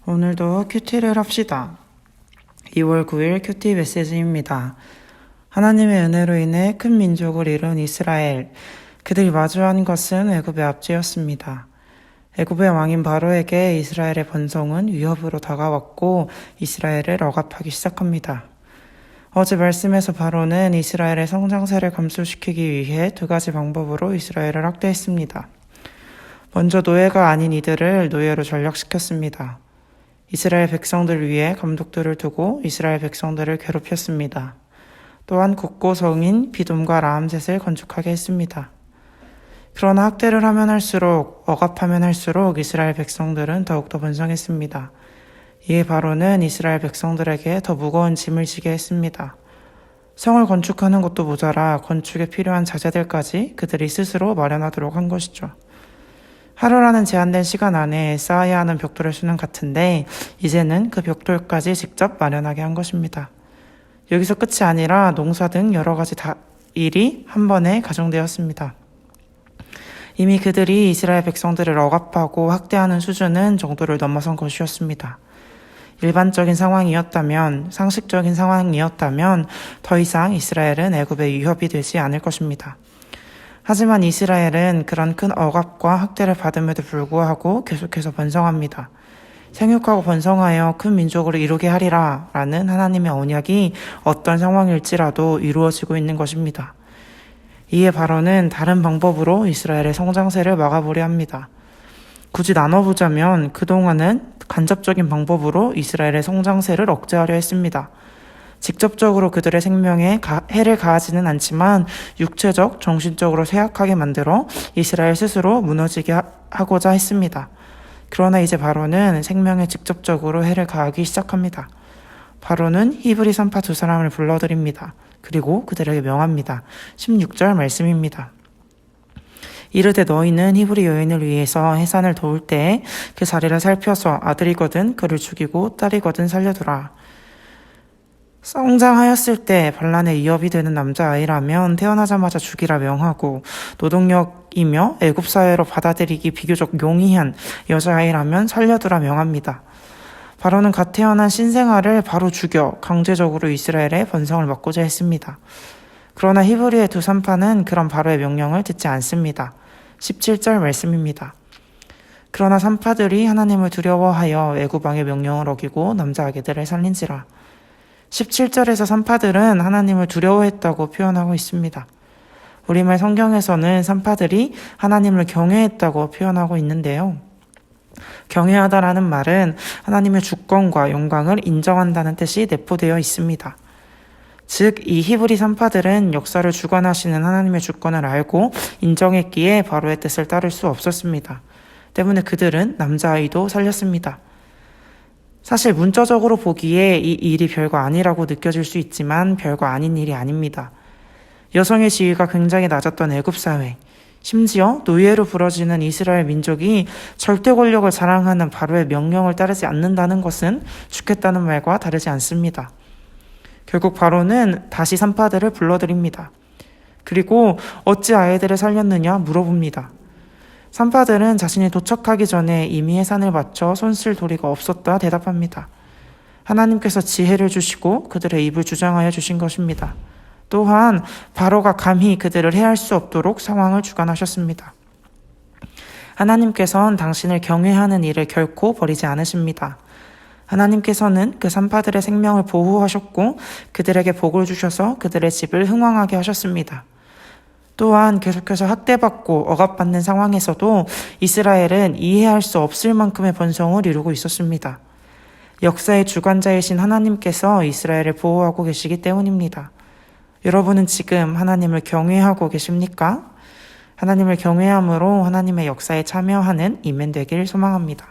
오늘도 큐티를 합시다. 2월 9일 큐티 메시지입니다. 하나님의 은혜로 인해 큰 민족을 이룬 이스라엘. 그들이 마주한 것은 애굽의 압제였습니다. 애굽의 왕인 바로에게 이스라엘의 번성은 위협으로 다가왔고 이스라엘을 억압하기 시작합니다. 어제 말씀에서 바로는 이스라엘의 성장세를 감소시키기 위해 두 가지 방법으로 이스라엘을 학대했습니다. 먼저 노예가 아닌 이들을 노예로 전락시켰습니다. 이스라엘 백성들 위에 감독들을 두고 이스라엘 백성들을 괴롭혔습니다. 또한 국고성인 비돔과 라암셋을 건축하게 했습니다. 그러나 학대를 하면 할수록, 억압하면 할수록 이스라엘 백성들은 더욱더 번성했습니다. 이에 바로는 이스라엘 백성들에게 더 무거운 짐을 지게 했습니다. 성을 건축하는 것도 모자라 건축에 필요한 자재들까지 그들이 스스로 마련하도록 한 것이죠. 하루라는 제한된 시간 안에 쌓아야 하는 벽돌의 수는 같은데 이제는 그 벽돌까지 직접 마련하게 한 것입니다. 여기서 끝이 아니라 농사 등 여러 가지 일이 한 번에 가중되었습니다. 이미 그들이 이스라엘 백성들을 억압하고 학대하는 수준은 정도를 넘어선 것이었습니다. 일반적인 상황이었다면, 상식적인 상황이었다면 더 이상 이스라엘은 애굽의 위협이 되지 않을 것입니다. 하지만 이스라엘은 그런 큰 억압과 학대를 받음에도 불구하고 계속해서 번성합니다. 생육하고 번성하여 큰 민족으로 이루게 하리라 라는 하나님의 언약이 어떤 상황일지라도 이루어지고 있는 것입니다. 이에 바로는 다른 방법으로 이스라엘의 성장세를 막아보려 합니다. 굳이 나눠보자면 그동안은 간접적인 방법으로 이스라엘의 성장세를 억제하려 했습니다. 직접적으로 그들의 생명에 해를 가하지는 않지만 육체적, 정신적으로 쇠약하게 만들어 이스라엘 스스로 무너지게 하고자 했습니다. 그러나 이제 바로는 생명에 직접적으로 해를 가하기 시작합니다. 바로는 히브리 산파 두 사람을 불러들입니다. 그리고 그들에게 명합니다. 16절 말씀입니다. 이르되 너희는 히브리 여인을 위해서 해산을 도울 때에 그 자리를 살펴서 아들이거든 그를 죽이고 딸이거든 살려두라. 성장하였을 때 반란에 위협이 되는 남자아이라면 태어나자마자 죽이라 명하고 노동력이며 애굽 사회로 받아들이기 비교적 용이한 여자아이라면 살려두라 명합니다. 바로는 갓 태어난 신생아를 바로 죽여 강제적으로 이스라엘의 번성을 막고자 했습니다. 그러나 히브리의 두 산파는 그런 바로의 명령을 듣지 않습니다. 17절 말씀입니다. 그러나 산파들이 하나님을 두려워하여 애굽 왕의 명령을 어기고 남자아기들을 살린지라. 17절에서 산파들은 하나님을 두려워했다고 표현하고 있습니다. 우리말 성경에서는 산파들이 하나님을 경외했다고 표현하고 있는데요. 경외하다라는 말은 하나님의 주권과 영광을 인정한다는 뜻이 내포되어 있습니다. 즉, 이 히브리 산파들은 역사를 주관하시는 하나님의 주권을 알고 인정했기에 바로의 뜻을 따를 수 없었습니다. 때문에 그들은 남자아이도 살렸습니다. 사실 문자적으로 보기에 이 일이 별거 아니라고 느껴질 수 있지만 별거 아닌 일이 아닙니다. 여성의 지위가 굉장히 낮았던 애굽 사회, 심지어 노예로 부러지는 이스라엘 민족이 절대 권력을 자랑하는 바로의 명령을 따르지 않는다는 것은 죽겠다는 말과 다르지 않습니다. 결국 바로는 다시 산파들을 불러들입니다. 그리고 어찌 아이들을 살렸느냐 물어봅니다. 산파들은 자신이 도착하기 전에 이미 해산을 마쳐 손쓸 도리가 없었다 대답합니다. 하나님께서 지혜를 주시고 그들의 입을 주장하여 주신 것입니다. 또한 바로가 감히 그들을 해할 수 없도록 상황을 주관하셨습니다. 하나님께서는 당신을 경외하는 일을 결코 버리지 않으십니다. 하나님께서는 그 산파들의 생명을 보호하셨고 그들에게 복을 주셔서 그들의 집을 흥왕하게 하셨습니다. 또한 계속해서 학대받고 억압받는 상황에서도 이스라엘은 이해할 수 없을 만큼의 번성을 이루고 있었습니다. 역사의 주관자이신 하나님께서 이스라엘을 보호하고 계시기 때문입니다. 여러분은 지금 하나님을 경외하고 계십니까? 하나님을 경외함으로 하나님의 역사에 참여하는 이멘 되길 소망합니다.